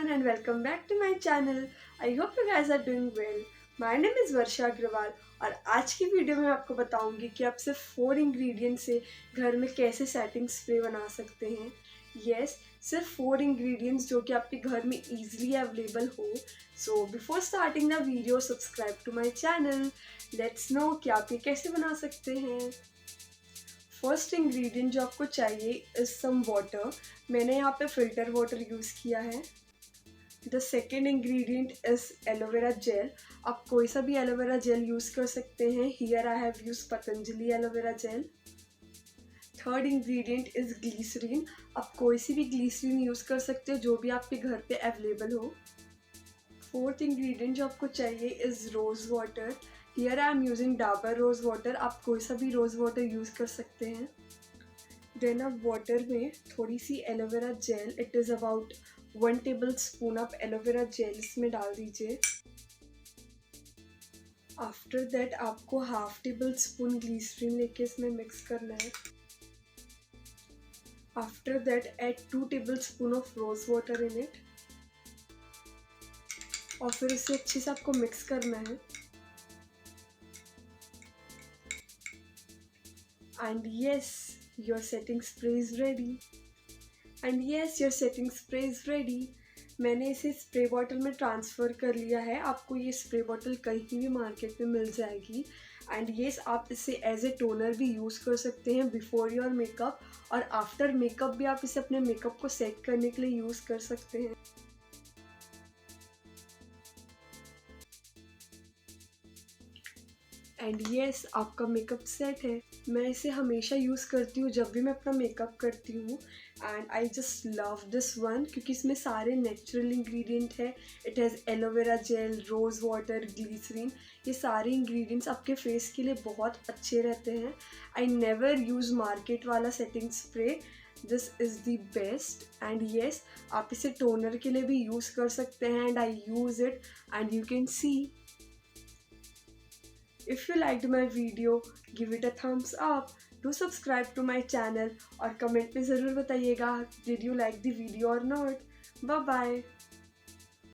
everyone and welcome back to my channel. I hope you guys are doing well. My name is Varsha Agrawal और आज की video में आपको बताऊंगी कि आप सिर्फ 4 इंग्रेडिएंट से घर में कैसे सेटिंग स्प्रे बना सकते हैं. यस, सिर्फ 4 इंग्रेडिएंट्स जो कि आपके घर में इजीली अवेलेबल हो. So before starting the video subscribe to my channel. Let's know कि आप ये कैसे बना सकते हैं. फर्स्ट इंग्रेडिएंट जो आपको चाहिए इज सम वाटर. मैंने यहाँ पे फिल्टर वाटर यूज़ किया है. The second ingredient is aloe vera gel. आप कोई सा भी एलोवेरा जेल यूज़ कर सकते हैं. Here I have use Patanjali aloe vera gel. Third ingredient is glycerine. आप कोई सी भी ग्लीसरीन यूज़ कर सकते हो जो भी आपके घर पे अवेलेबल हो. फोर्थ इंग्रेडिएंट जो आपको चाहिए is rose water. Here I am using Dabur rose water. आप कोई सा भी रोज़ वाटर यूज़ कर सकते हैं. देन आप वाटर में थोड़ी सी aloe vera gel, it is about 1 tablespoon आप एलोवेरा जेल इसमें डाल दीजिए. आफ्टर दैट आपको हाफ टेबल स्पून ग्लीसरीन लेके इसमें मिक्स करना है. After that add 2 tablespoon of rose water in it और फिर इसे अच्छे से आपको मिक्स करना है. And yes, your setting spray is ready. And yes, your setting spray is ready. मैंने इसे स्प्रे बॉटल में ट्रांसफ़र कर लिया है. आपको ये स्प्रे बॉटल कहीं भी मार्केट में मिल जाएगी. एंड येस, आप इसे एज ए टोनर भी यूज़ कर सकते हैं बिफोर योर मेकअप, और आफ्टर मेकअप भी आप इसे अपने मेकअप को सेट करने के लिए यूज़ कर सकते हैं. एंड येस, आपका मेकअप सेट है. मैं इसे हमेशा यूज़ करती हूँ जब भी मैं अपना मेकअप करती हूँ. And I just love this one क्योंकि इसमें सारे नेचुरल इंग्रेडिएंट है. It has aloe vera gel, rose water, glycerine. ये सारे इंग्रेडिएंट्स आपके फेस के लिए बहुत अच्छे रहते हैं. आई नेवर यूज़ मार्केट वाला setting spray. This is the best. And yes, आप इसे टोनर के लिए भी यूज़ कर सकते हैं. And I use it and you can see. If you liked my video, give it a thumbs up. Do subscribe to my channel और comment में ज़रूर बताइएगा did you like the video or not. Bye bye.